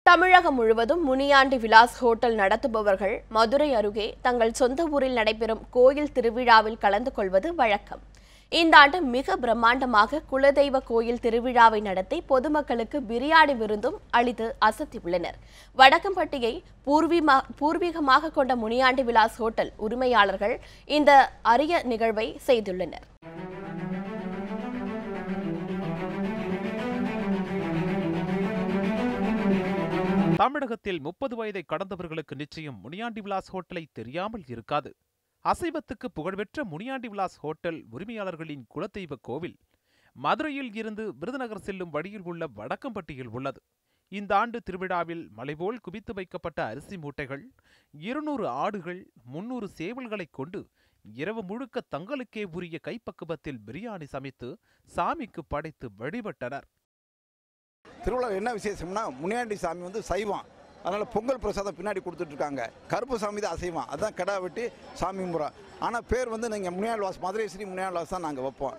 தமிழகம் முழுவதும் முனியாண்டி விலாஸ் ஹோட்டல் நடத்துபவர்கள் மதுரை அருகே தங்கள் சொந்த ஊரில் நடைபெறும் கோயில் திருவிழாவில் கலந்து கொள்வது வழக்கம். இந்த ஆண்டு மிக பிரம்மாண்டமாக குலதெய்வ கோயில் திருவிழாவை நடத்தி பொதுமக்களுக்கு பிரியாணி விருந்தும் அளித்து அசத்தியுள்ளனர். வடக்கம்பட்டியை பூர்வீகமாக கொண்ட முனியாண்டி விலாஸ் ஹோட்டல் உரிமையாளர்கள் இந்த அரிய நிகழ்வை செய்துள்ளனர். தமிழகத்தில் 30 வயதை கடந்தவர்களுக்கு நிச்சயம் முனியாண்டி விலாஸ் ஹோட்டலை தெரியாமல் இருக்காது. அசைவத்துக்கு புகழ்பெற்ற முனியாண்டி விலாஸ் ஹோட்டல் உரிமையாளர்களின் குலதெய்வ கோவில் மதுரையில் இருந்து விருதுநகர் செல்லும் வழியில் உள்ள வடக்கம்பட்டியில் உள்ளது. இந்த ஆண்டு திருவிழாவில் மலைபோல் குவித்து வைக்கப்பட்ட அரிசி மூட்டைகள், 200 ஆடுகள், 300 சேவல்களை கொண்டு இரவு முழுக்க தங்களுக்கே உரிய கைப்பக்குவத்தில் பிரியாணி சமைத்து சாமிக்கு படைத்து வழிபட்டனர். திருவிழா என்ன விசேஷம்னா, முனியாண்டி சாமி வந்து சைவம், அதனால் பொங்கல் பிரசாதம் பின்னாடி கொடுத்துட்ருக்காங்க. கருப்பு சாமி தான் அசைவம், அதுதான் கடா வெட்டி சாமி முறை. ஆனால் பேர் வந்து நீங்கள் முனியாண்டி விலாஸ், மதுரை ஸ்ரீ முனியாண்டி விலாஸ் தான் நாங்கள் வைப்போம்.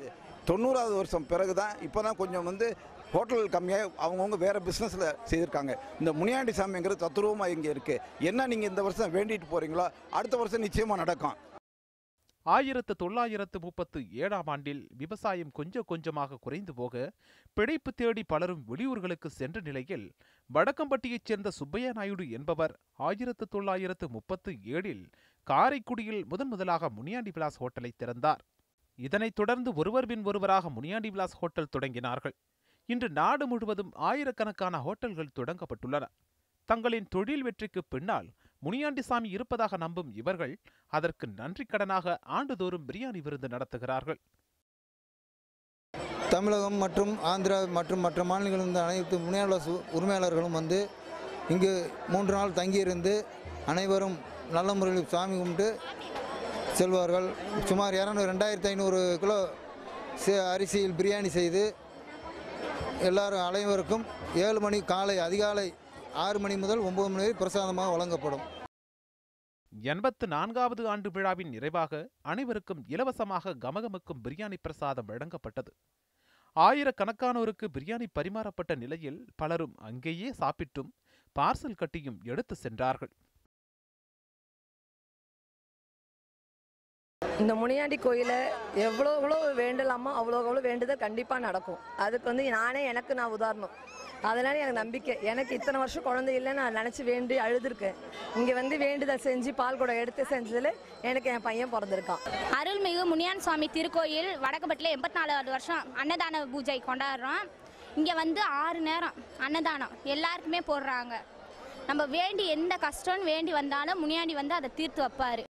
90வது வருஷம் பிறகு தான் இப்போ தான் கொஞ்சம் வந்து ஹோட்டல் கம்மியாக அவங்கவுங்க வேறு பிஸ்னஸில் செய்திருக்காங்க. இந்த முனியாண்டி சாமிங்கிறது தத்துரூபமாக இங்கே இருக்குது. என்ன நீங்கள் இந்த வருஷம் வேண்டிட்டு போகிறீங்களோ அடுத்த வருஷம் நிச்சயமாக நடக்கும். 1937ஆம் ஆண்டில் விவசாயம் கொஞ்சம் கொஞ்சமாக குறைந்து போக பிழைப்பு தேடி பலரும் வெளியூர்களுக்கு சென்ற நிலையில் வடக்கம்பட்டியைச் சேர்ந்த சுப்பையா நாயுடு என்பவர் 1937இல் காரைக்குடியில் முதலாக முனியாண்டி விலாஸ் ஹோட்டலை திறந்தார். இதனைத் தொடர்ந்து ஒருவர் பின் ஒருவராக முனியாண்டி விலாஸ் ஹோட்டல் தொடங்கினார்கள். இன்று நாடு முழுவதும் ஆயிரக்கணக்கான ஹோட்டல்கள் தொடங்கப்பட்டுள்ளன. தங்களின் தொழில் வெற்றிக்கு பின்னால் முனியாண்டி சாமி இருப்பதாக நம்பும் இவர்கள் அதற்கு நன்றி கடனாக ஆண்டுதோறும் பிரியாணி விருந்து நடத்துகிறார்கள். தமிழகம் மற்றும் ஆந்திரா மற்றும் மற்ற மாநிலங்களிலிருந்து அனைத்து முனியாண்டி விலாஸ் உரிமையாளர்களும் வந்து இங்கு 3 நாள் தங்கியிருந்து அனைவரும் நல்ல முறையில் சாமி கும்பிட்டு செல்வார்கள். சுமார் 2500 கிலோ அரிசியில் பிரியாணி செய்து எல்லாரும் அனைவருக்கும் 7 மணி அதிகாலை 6 மணி முதல் 9 மணி வரை பிரசாதமாக வழங்கப்படும். 84வது ஆண்டு விழாவின் நிறைவாக அனைவருக்கும் இலவசமாக கமகமக்கும் பிரியாணி பிரசாதம் வழங்கப்பட்டது. ஆயிரக்கணக்கானோருக்கு பிரியாணி பரிமாறப்பட்ட நிலையில் பலரும் அங்கேயே சாப்பிட்டும் பார்சல் கட்டியும் எடுத்து சென்றார்கள். இந்த முனியாண்டி கோயிலை எவ்வளோ வேண்டலாமோ அவ்வளோ வேண்டுதல் கண்டிப்பாக நடக்கும். அதுக்கு வந்து நான் உதாரணம். அதனால எனக்கு நம்பிக்கை. எனக்கு இத்தனை வருஷம் குழந்தை இல்லை, நான் நினச்சி வேண்டி அழுதுருக்கேன். இங்கே வந்து வேண்டுதல் செஞ்சு பால் கூட எடுத்து செஞ்சதில் எனக்கு என் பையன் பிறந்திருக்கான். அருள்மிகு முனியாண்டி சுவாமி திருக்கோயில் வடக்கம்பட்டியில் 84வது வருஷம் அன்னதான பூஜை கொண்டாடுறோம். இங்கே வந்து 6 நேரம் அன்னதானம் எல்லாருக்குமே போடுறாங்க. நம்ம வேண்டி எந்த கஷ்டம் வேண்டி வந்தாலும் முனியாண்டி வந்து அதை தீர்த்து வைப்பாரு.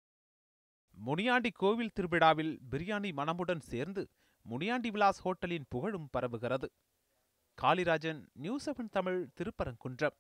முனியாண்டி கோவில் திருவிழாவில் பிரியாணி மனமுடன் சேர்ந்து முனியாண்டி விலாஸ் ஹோட்டலின் புகழும் பரவுகிறது. காளிராஜன், நியூஸ் 7 தமிழ், திருப்பரங்குன்றம்.